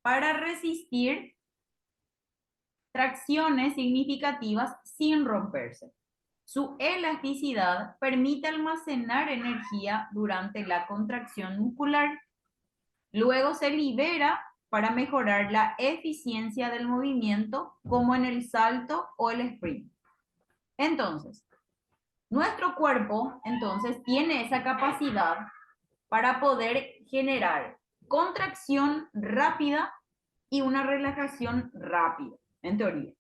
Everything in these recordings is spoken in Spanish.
para resistir tracciones significativas sin romperse. Su elasticidad permite almacenar energía durante la contracción muscular. Luego se libera para mejorar la eficiencia del movimiento, como en el salto o el sprint. Entonces, nuestro cuerpo entonces tiene esa capacidad para poder generar contracción rápida y una relajación rápida, en teoría.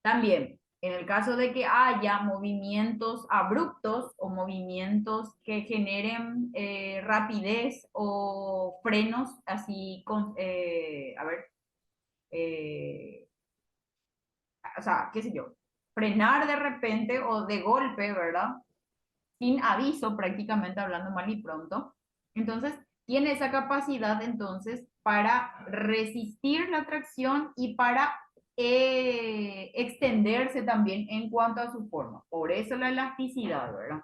También, en el caso de que haya movimientos abruptos o movimientos que generen rapidez o frenos así con, eh, o sea, qué sé yo, frenar de repente o de golpe, ¿verdad? Sin aviso, prácticamente hablando mal y pronto. Entonces, tiene esa capacidad entonces para resistir la tracción y para extenderse también en cuanto a su forma. Por eso la elasticidad, ¿verdad?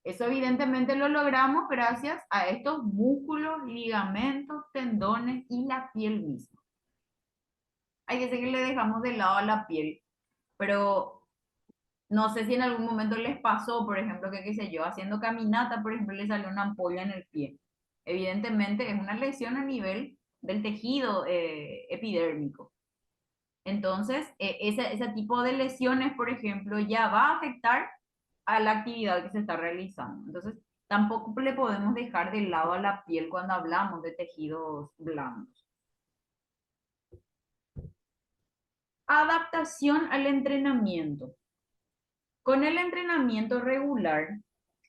Eso evidentemente lo logramos gracias a estos músculos, ligamentos, tendones y la piel misma. Hay que decir que le dejamos de lado a la piel, pero no sé si en algún momento les pasó, por ejemplo, que qué sé yo, haciendo caminata, por ejemplo, le salió una ampolla en el pie. Evidentemente es una lesión a nivel del tejido epidérmico. Entonces, ese tipo de lesiones, por ejemplo, ya va a afectar a la actividad que se está realizando. Entonces, tampoco le podemos dejar de lado a la piel cuando hablamos de tejidos blandos. Adaptación al entrenamiento. Con el entrenamiento regular,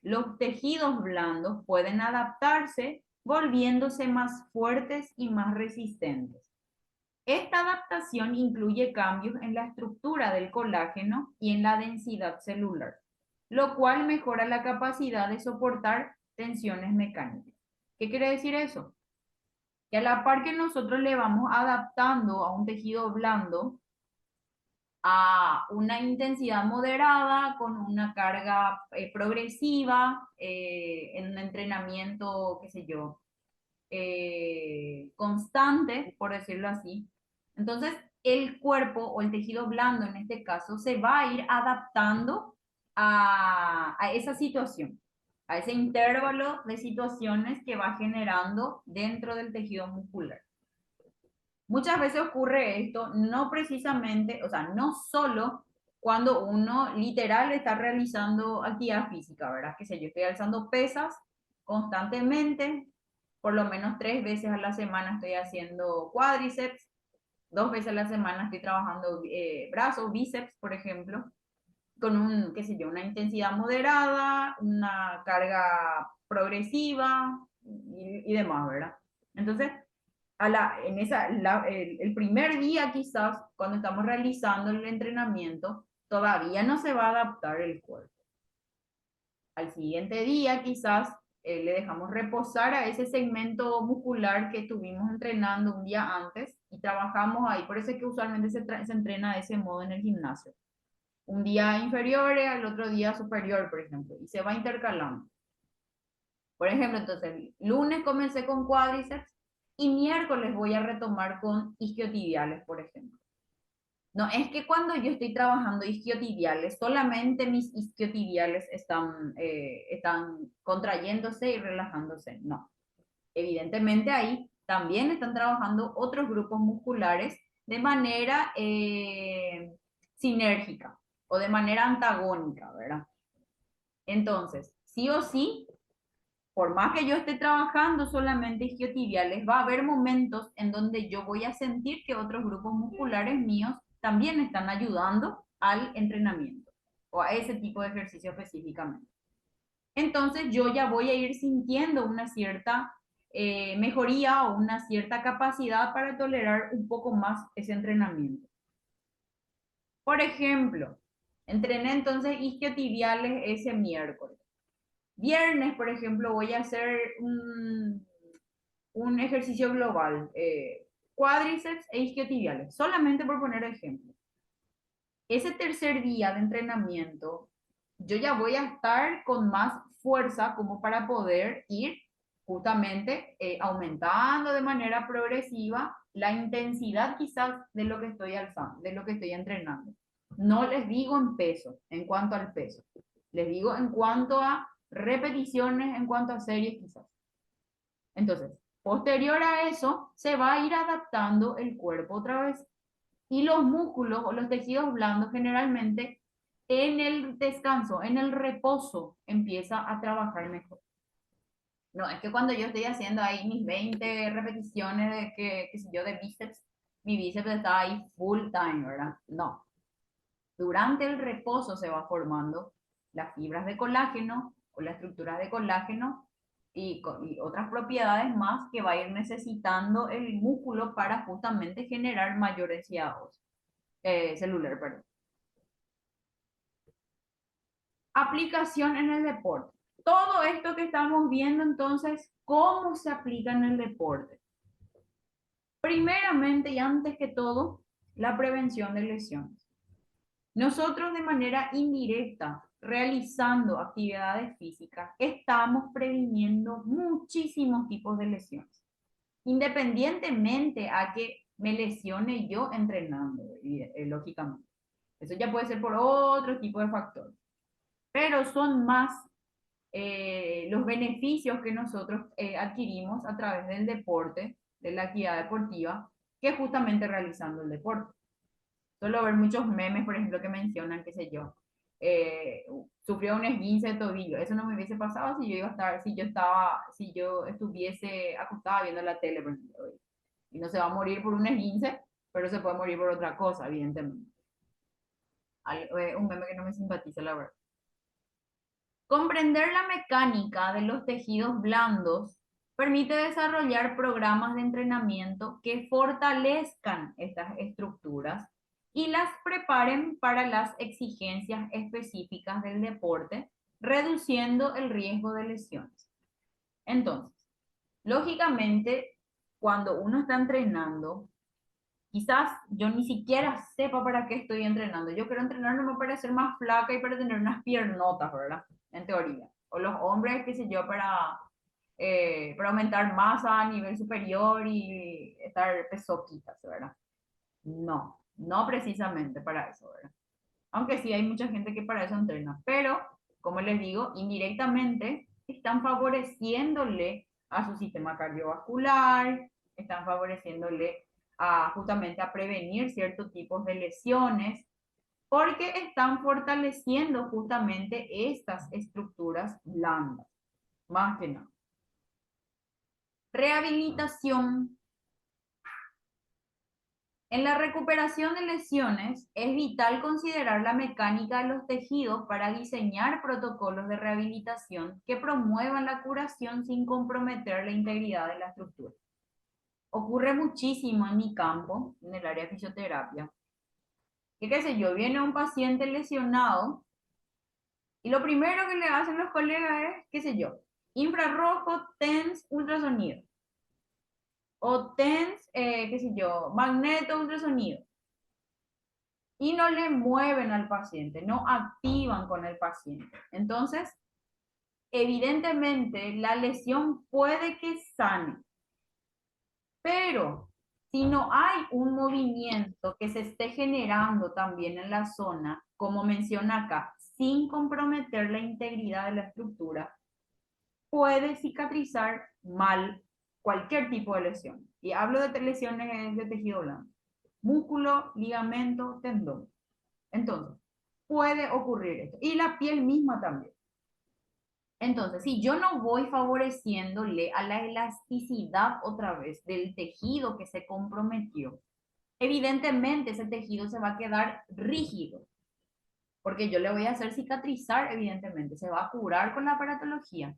los tejidos blandos pueden adaptarse, volviéndose más fuertes y más resistentes. Esta adaptación incluye cambios en la estructura del colágeno y en la densidad celular, lo cual mejora la capacidad de soportar tensiones mecánicas. ¿Qué quiere decir eso? Que a la par que nosotros le vamos adaptando a un tejido blando, a una intensidad moderada, con una carga progresiva, en un entrenamiento, qué sé yo, constante, por decirlo así. Entonces, el cuerpo o el tejido blando en este caso se va a ir adaptando a esa situación, a ese intervalo de situaciones que va generando dentro del tejido muscular. Muchas veces ocurre esto, no precisamente, o sea, no solo cuando uno literal está realizando actividad física, ¿verdad? Que sé yo, estoy alzando pesas constantemente, por lo menos 3 veces a la semana estoy haciendo cuádriceps, 2 veces a la semana estoy trabajando brazos, bíceps, por ejemplo, con un, qué sé yo, una intensidad moderada, una carga progresiva y demás, ¿verdad? Entonces, el primer día quizás, cuando estamos realizando el entrenamiento, todavía no se va a adaptar el cuerpo. Al siguiente día quizás le dejamos reposar a ese segmento muscular que estuvimos entrenando un día antes y trabajamos ahí. Por eso es que usualmente se entrena de ese modo en el gimnasio. Un día inferior al otro día superior, por ejemplo, y se va intercalando. Por ejemplo, entonces, lunes comencé con cuádriceps y miércoles voy a retomar con isquiotibiales, por ejemplo. No es que cuando yo estoy trabajando isquiotibiales, solamente mis isquiotibiales están contrayéndose y relajándose. No. Evidentemente ahí también están trabajando otros grupos musculares de manera sinérgica o de manera antagónica, ¿verdad? Entonces, sí o sí, por más que yo esté trabajando solamente isquiotibiales, va a haber momentos en donde yo voy a sentir que otros grupos musculares míos también están ayudando al entrenamiento o a ese tipo de ejercicio específicamente. Entonces yo ya voy a ir sintiendo una cierta mejoría o una cierta capacidad para tolerar un poco más ese entrenamiento. Por ejemplo, entrené entonces isquiotibiales ese miércoles. Viernes, por ejemplo, voy a hacer un ejercicio global, cuádriceps e isquiotibiales, solamente por poner ejemplo. Ese tercer día de entrenamiento, yo ya voy a estar con más fuerza como para poder ir justamente aumentando de manera progresiva la intensidad quizás de lo que estoy alzando, de lo que estoy entrenando. No les digo en peso, en cuanto al peso. Les digo en cuanto a repeticiones, en cuanto a series quizás. Entonces, posterior a eso, se va a ir adaptando el cuerpo otra vez. Y los músculos o los tejidos blandos generalmente en el descanso, en el reposo, empieza a trabajar mejor. No, es que cuando yo estoy haciendo ahí mis 20 repeticiones de qué sé yo, de bíceps, mi bíceps está ahí full time, ¿verdad? No. Durante el reposo se va formando las fibras de colágeno o las estructuras de colágeno y otras propiedades más que va a ir necesitando el músculo para justamente generar mayor densidad celular, perdón. Aplicación en el deporte. Todo esto que estamos viendo entonces, ¿cómo se aplica en el deporte? Primeramente y antes que todo, la prevención de lesiones. Nosotros de manera indirecta, realizando actividades físicas, estamos previniendo muchísimos tipos de lesiones, independientemente a que me lesione yo entrenando, lógicamente. Eso ya puede ser por otro tipo de factores, pero son más los beneficios que nosotros adquirimos a través del deporte, de la actividad deportiva, que justamente realizando el deporte. Suelo ver muchos memes, por ejemplo, que mencionan, qué sé yo, sufrió un esguince de tobillo. Eso no me hubiese pasado si yo iba a estar, si yo estuviese acostada viendo la tele, por ejemplo. Y no se va a morir por un esguince, pero se puede morir por otra cosa, evidentemente. Un meme que no me simpatiza, la verdad. Comprender la mecánica de los tejidos blandos permite desarrollar programas de entrenamiento que fortalezcan estas estructuras y las preparen para las exigencias específicas del deporte, reduciendo el riesgo de lesiones. Entonces, lógicamente, cuando uno está entrenando, quizás yo ni siquiera sepa para qué estoy entrenando. Yo quiero entrenar no para ser más flaca y para tener unas piernotas, ¿verdad? En teoría. O los hombres, qué sé yo, para aumentar masa a nivel superior y estar pesoquitas, ¿verdad? No, no precisamente para eso, ¿verdad? Aunque sí hay mucha gente que para eso entrena. Pero, como les digo, indirectamente están favoreciéndole a su sistema cardiovascular, están favoreciéndole justamente a prevenir ciertos tipos de lesiones, porque están fortaleciendo justamente estas estructuras blandas, más que nada. Rehabilitación. En la recuperación de lesiones es vital considerar la mecánica de los tejidos para diseñar protocolos de rehabilitación que promuevan la curación sin comprometer la integridad de la estructura. Ocurre muchísimo en mi campo, en el área de fisioterapia, que qué sé yo, viene un paciente lesionado y lo primero que le hacen los colegas es, qué sé yo, infrarrojo, TENS, ultrasonido. O TENS, qué sé yo, magneto, ultrasonido. Y no le mueven al paciente, no activan con el paciente. Entonces, evidentemente, la lesión puede que sane, pero si no hay un movimiento que se esté generando también en la zona, como menciona acá, sin comprometer la integridad de la estructura, puede cicatrizar mal cualquier tipo de lesión. Y hablo de lesiones de tejido blando, músculo, ligamento, tendón. Entonces, puede ocurrir esto. Y la piel misma también. Entonces, si yo no voy favoreciéndole a la elasticidad otra vez del tejido que se comprometió, evidentemente ese tejido se va a quedar rígido, porque yo le voy a hacer cicatrizar, evidentemente, se va a curar con la aparatología.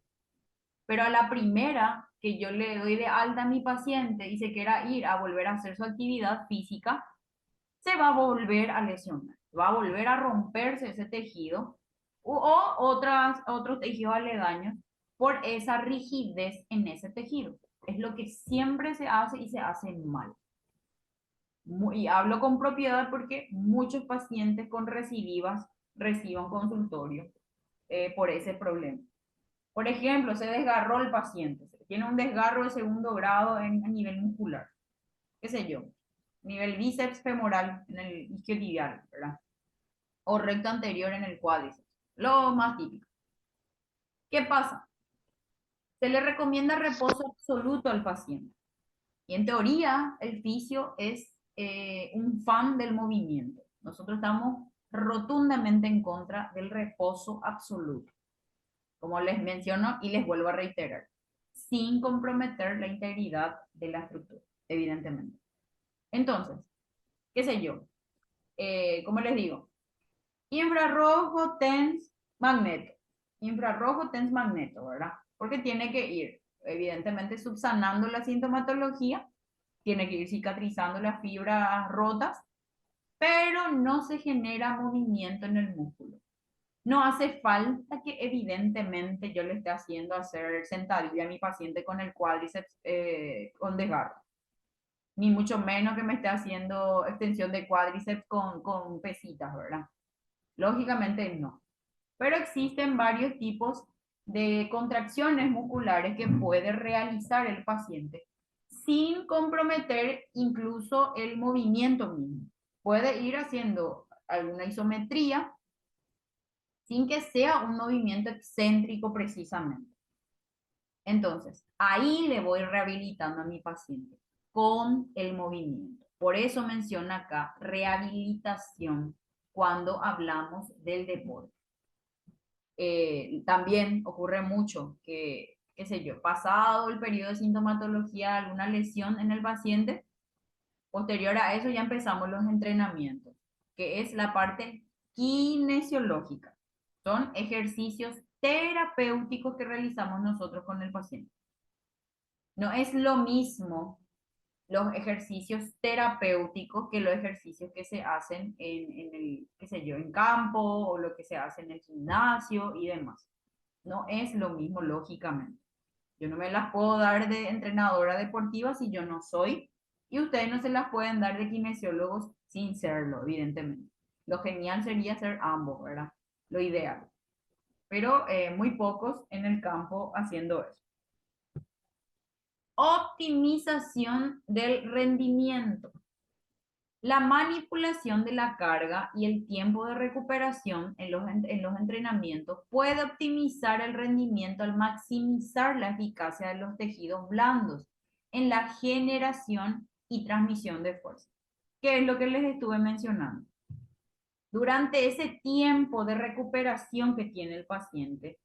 Pero a la primera que yo le doy de alta a mi paciente y se quiera ir a volver a hacer su actividad física, se va a volver a lesionar, va a volver a romperse ese tejido o otros tejidos aledaños por esa rigidez en ese tejido. Es lo que siempre se hace y se hace mal. Y hablo con propiedad porque muchos pacientes con recidivas reciban consultorio por ese problema. Por ejemplo, se desgarró el paciente, tiene un desgarro de segundo grado a nivel muscular, qué sé yo, nivel bíceps femoral en el isquiotibial, ¿verdad? O recto anterior en el cuádriceps, lo más típico. ¿Qué pasa? Se le recomienda reposo absoluto al paciente. Y en teoría, el fisio es un fan del movimiento. Nosotros estamos rotundamente en contra del reposo absoluto, como les menciono y les vuelvo a reiterar, sin comprometer la integridad de la estructura, evidentemente. Entonces, qué sé yo, como les digo, infrarrojo, TENS, magneto. Infrarrojo, TENS, magneto, ¿verdad? Porque tiene que ir, evidentemente, subsanando la sintomatología, tiene que ir cicatrizando las fibras rotas, pero no se genera movimiento en el músculo. No hace falta que evidentemente yo le esté haciendo hacer sentadilla a mi paciente con el cuádriceps con desgarro, ni mucho menos que me esté haciendo extensión de cuádriceps con pesitas, ¿verdad? Lógicamente no. Pero existen varios tipos de contracciones musculares que puede realizar el paciente sin comprometer incluso el movimiento mismo. Puede ir haciendo alguna isometría sin que sea un movimiento excéntrico precisamente. Entonces, ahí le voy rehabilitando a mi paciente con el movimiento. Por eso menciona acá rehabilitación cuando hablamos del deporte. También ocurre mucho que, qué sé yo, pasado el periodo de sintomatología, alguna lesión en el paciente, posterior a eso ya empezamos los entrenamientos, que es la parte kinesiológica. Son ejercicios terapéuticos que realizamos nosotros con el paciente. No es lo mismo los ejercicios terapéuticos que los ejercicios que se hacen en el, qué sé yo, en campo o lo que se hace en el gimnasio y demás. No es lo mismo, lógicamente. Yo no me las puedo dar de entrenadora deportiva si yo no soy, y ustedes no se las pueden dar de kinesiólogos sin serlo, evidentemente. Lo genial sería ser ambos, ¿verdad? Lo ideal. Pero muy pocos en el campo haciendo eso. Optimización del rendimiento. La manipulación de la carga y el tiempo de recuperación en los entrenamientos puede optimizar el rendimiento al maximizar la eficacia de los tejidos blandos en la generación y transmisión de fuerza, que es lo que les estuve mencionando. Durante ese tiempo de recuperación que tiene el paciente,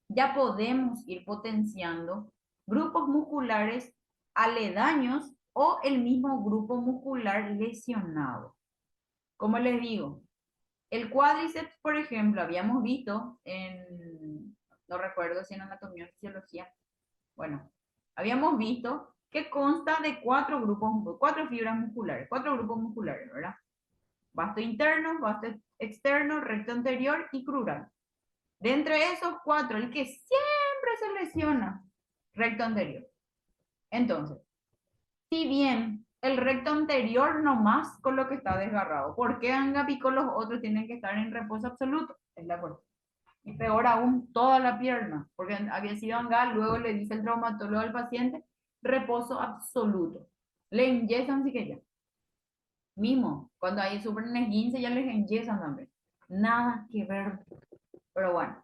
ya podemos ir potenciando grupos musculares aledaños o el mismo grupo muscular lesionado. Como les digo, el cuádriceps, por ejemplo, habíamos visto no recuerdo si en anatomía o fisiología, bueno, habíamos visto que consta de cuatro fibras musculares, cuatro grupos musculares, ¿verdad? Vasto interno, vasto externo, recto anterior y crural. De entre esos cuatro, el que siempre se lesiona, recto anterior. Entonces, si bien el recto anterior nomás con lo que está desgarrado, ¿por qué Angapi con los otros tienen que estar en reposo absoluto? Es la cuestión. Y peor aún, toda la pierna, porque había sido Anga, luego le dice el traumatólogo al paciente, reposo absoluto. Le enyesan sí que ya. Mismo, cuando ahí sufren esguince ya les enyesan también. Nada que ver. Pero bueno,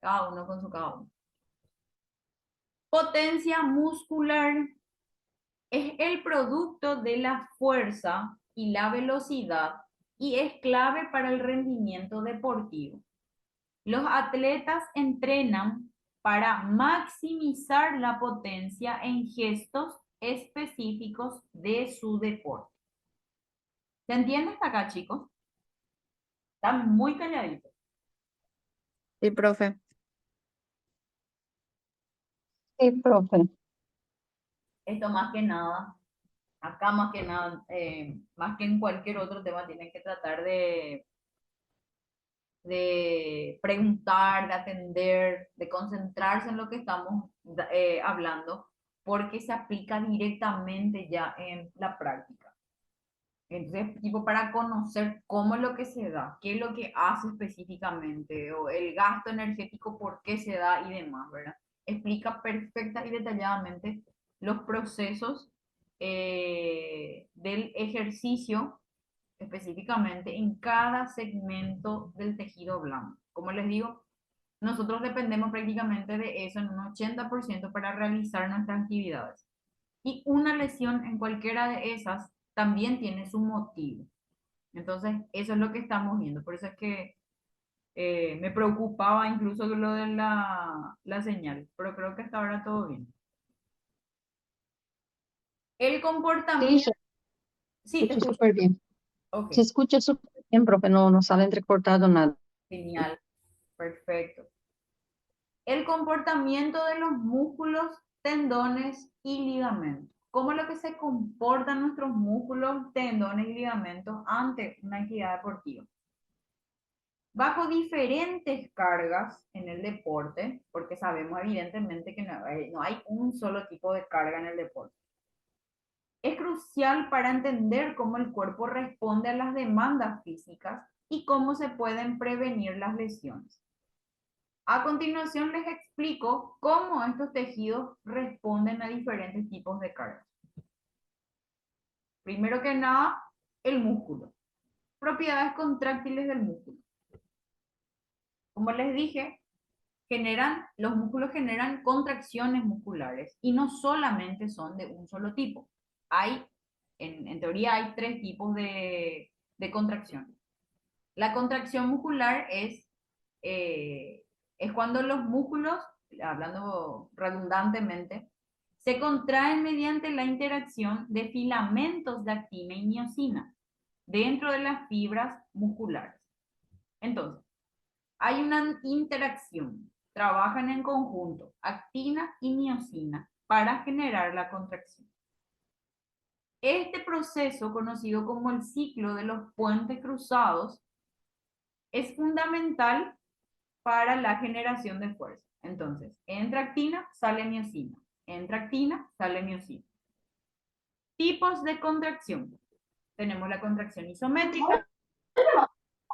cada uno con su cada uno. Potencia muscular es el producto de la fuerza y la velocidad y es clave para el rendimiento deportivo. Los atletas entrenan para maximizar la potencia en gestos específicos de su deporte. ¿Se entiende hasta acá, chicos? Están muy calladitos. Sí, profe. Sí, profe. Esto más que nada, acá más que nada, más que en cualquier otro tema, tienen que tratar de preguntar, de atender, de concentrarse en lo que estamos hablando, porque se aplica directamente ya en la práctica. Entonces, tipo, para conocer cómo es lo que se da, qué es lo que hace específicamente, o el gasto energético, por qué se da y demás, ¿verdad? explica perfecta y detalladamente los procesos del ejercicio específicamente en cada segmento del tejido blando. Como les digo, nosotros dependemos prácticamente de eso en un 80% para realizar nuestras actividades. Y una lesión en cualquiera de esas también tiene su motivo. Entonces, eso es lo que estamos viendo. Por eso es que me preocupaba incluso lo de la señal, pero creo que hasta ahora todo bien. El Sí, comportamiento, se sí, te escucha escucho. súper bien. Ok, Se escucha súper bien, profe, no sale entrecortado nada. genial, perfecto. El comportamiento de los músculos, tendones y ligamentos. ¿Cómo es lo que se comportan nuestros músculos, tendones y ligamentos ante una actividad deportiva? Bajo diferentes cargas en el deporte, porque sabemos evidentemente que no hay un solo tipo de carga en el deporte. Es crucial para entender cómo el cuerpo responde a las demandas físicas y cómo se pueden prevenir las lesiones. A continuación les explico cómo estos tejidos responden a diferentes tipos de cargas. Primero que nada, el músculo. Propiedades contráctiles del músculo. Como les dije, los músculos generan contracciones musculares y no solamente son de un solo tipo. En teoría hay tres tipos de contracción. La contracción muscular es cuando los músculos, hablando redundantemente, se contraen mediante la interacción de filamentos de actina y miosina dentro de las fibras musculares. Entonces, hay una interacción, trabajan en conjunto actina y miosina para generar la contracción. Este proceso, conocido como el ciclo de los puentes cruzados, es fundamental para la generación de fuerza. Entonces, entra actina, sale miosina. Entra actina, sale miosina. Tipos de contracción. Tenemos la contracción isométrica,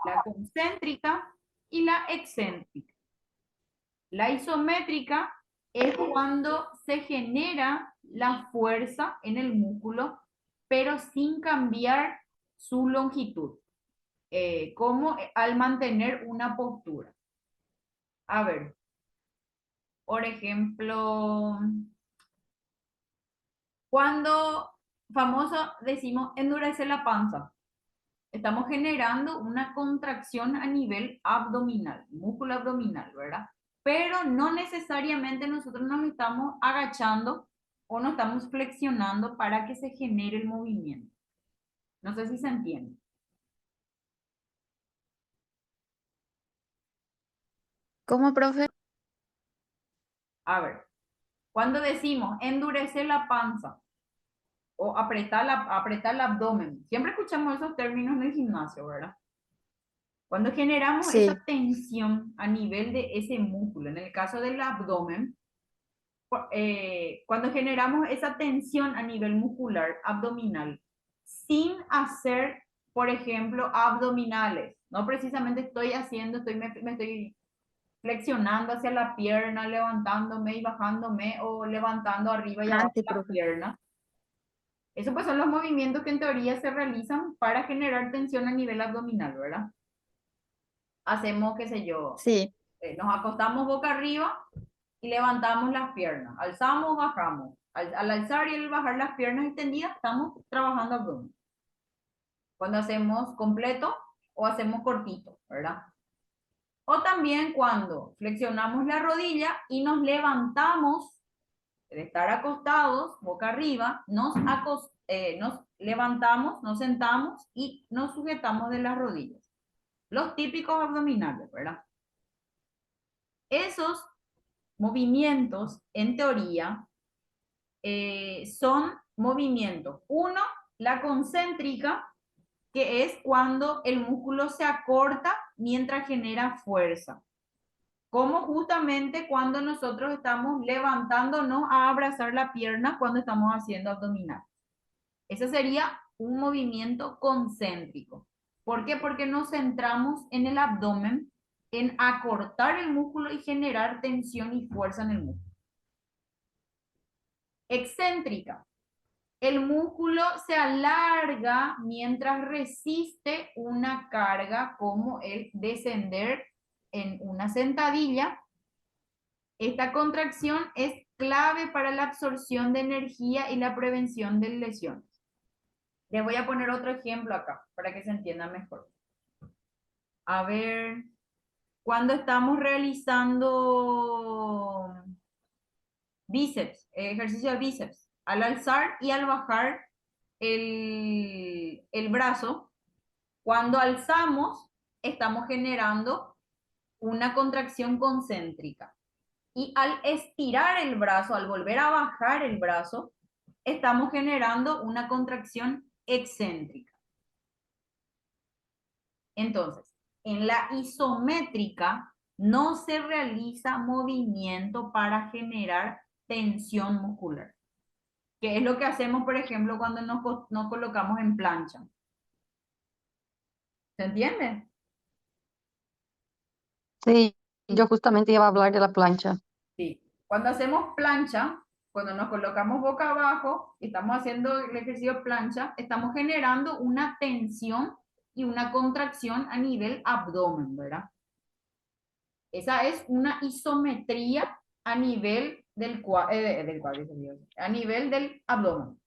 la concéntrica y la excéntrica. La isométrica es cuando se genera la fuerza en el músculo, pero sin cambiar su longitud, como al mantener una postura. A ver, por ejemplo, cuando famoso decimos endurece la panza, estamos generando una contracción a nivel abdominal, músculo abdominal, ¿verdad? Pero no necesariamente nosotros nos estamos agachando o nos estamos flexionando para que se genere el movimiento. No sé si se entiende. ¿Cómo, profe? A ver, cuando decimos endurece la panza o apretar el abdomen, siempre escuchamos esos términos en el gimnasio, ¿verdad? Cuando generamos esa Sí. tensión a nivel de ese músculo, en el caso del abdomen, cuando generamos esa tensión a nivel muscular abdominal, sin hacer, por ejemplo, abdominales, no precisamente me estoy flexionando hacia la pierna, levantándome y bajándome, o levantando arriba y abajo Antes, la profe. pierna. Esos pues son los movimientos que en teoría se realizan para generar tensión a nivel abdominal, ¿verdad? Hacemos, qué sé yo, Sí. nos acostamos boca arriba y levantamos las piernas, alzamos, bajamos. Al alzar y al bajar las piernas extendidas, estamos trabajando abdomen. Cuando hacemos completo o hacemos cortito, ¿verdad? O también cuando flexionamos la rodilla y nos levantamos, de estar acostados, boca arriba, nos levantamos, nos sentamos y nos sujetamos de las rodillas. Los típicos abdominales, ¿verdad? Esos movimientos, en teoría, son movimientos. Uno, la concéntrica, que es cuando el músculo se acorta mientras genera fuerza. Como justamente cuando nosotros estamos levantándonos a abrazar la pierna cuando estamos haciendo abdominal. Ese sería un movimiento concéntrico. ¿Por qué? Porque nos centramos en el abdomen, en acortar el músculo y generar tensión y fuerza en el músculo. Excéntrica. El músculo se alarga mientras resiste una carga como el descender en una sentadilla. Esta contracción es clave para la absorción de energía y la prevención de lesiones. Les voy a poner otro ejemplo acá para que se entienda mejor. A ver, cuando estamos realizando bíceps, ejercicio de bíceps, al alzar y al bajar el brazo, cuando alzamos estamos generando una contracción concéntrica. Y al estirar el brazo, al volver a bajar el brazo, estamos generando una contracción excéntrica. Entonces, en la isométrica no se realiza movimiento para generar tensión muscular, que es lo que hacemos, por ejemplo, cuando nos colocamos en plancha. ¿Se entiende? Sí, yo justamente iba a hablar de la plancha. Sí. Cuando hacemos plancha, cuando nos colocamos boca abajo, estamos haciendo el ejercicio de plancha, estamos generando una tensión y una contracción a nivel abdomen, ¿verdad? Esa es una isometría a nivel del cuádriceps, a nivel del abdomen.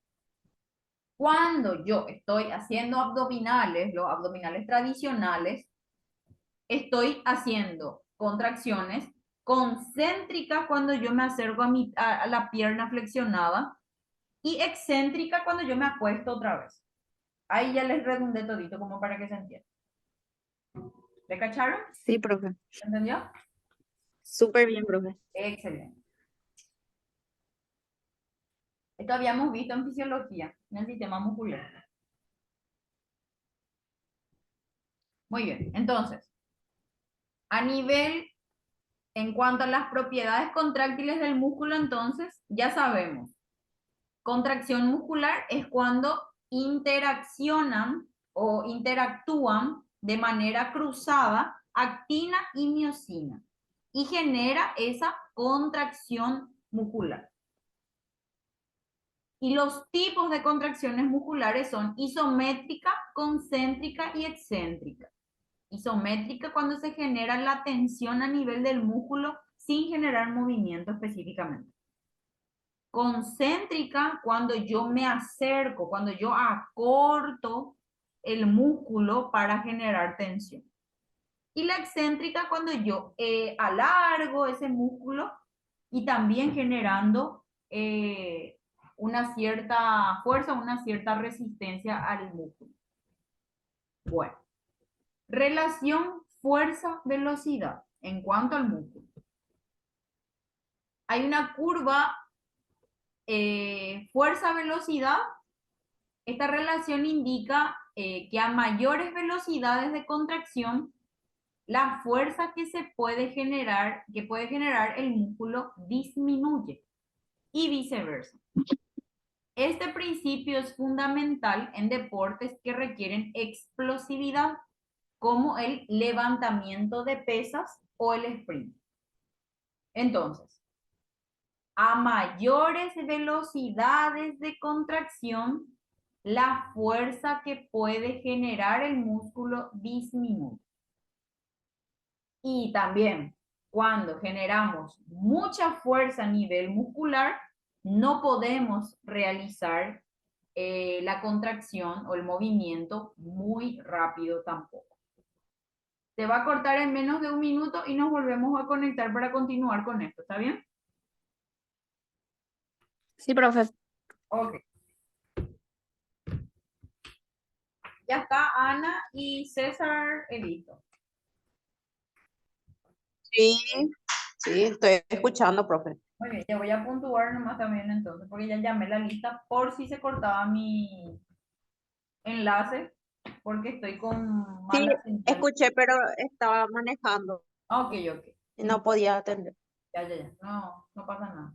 Cuando yo estoy haciendo abdominales, los abdominales tradicionales, estoy haciendo contracciones concéntricas cuando yo me acerco a la pierna flexionada y excéntrica cuando yo me acuesto otra vez. Ahí ya les redundé todito como para que se entienda. ¿Le cacharon? Sí, profe. ¿Se entendió? Súper bien, profe. Excelente. Esto habíamos visto en fisiología, en el sistema muscular. Muy bien, entonces, a nivel, en cuanto a las propiedades contráctiles del músculo, entonces, ya sabemos. Contracción muscular es cuando interaccionan o interactúan de manera cruzada actina y miosina y genera esa contracción muscular. Y los tipos de contracciones musculares son isométrica, concéntrica y excéntrica. Isométrica cuando se genera la tensión a nivel del músculo sin generar movimiento específicamente. Concéntrica cuando yo me acerco, cuando yo acorto el músculo para generar tensión. Y la excéntrica cuando yo alargo ese músculo y también generando una cierta fuerza, una cierta resistencia al músculo. Bueno, relación fuerza-velocidad en cuanto al músculo. Hay una curva fuerza-velocidad. Esta relación indica que a mayores velocidades de contracción, la fuerza que puede generar el músculo disminuye y viceversa. Este principio es fundamental en deportes que requieren explosividad, como el levantamiento de pesas o el sprint. Entonces, a mayores velocidades de contracción, la fuerza que puede generar el músculo disminuye. Y también, cuando generamos mucha fuerza a nivel muscular, no podemos realizar la contracción o el movimiento muy rápido tampoco. Se va a cortar en menos de un minuto y nos volvemos a conectar para continuar con esto. ¿Está bien? Sí, profe. Ok. Ya está Ana y César, he visto. Sí, sí, estoy escuchando, profe. Muy bien, ya voy a puntuar nomás también entonces, porque ya llamé la lista por si se cortaba mi enlace, porque estoy con Sí, mala señal. escuché, pero estaba manejando Ok, ok. y no podía atender. Ya. No, no pasa nada.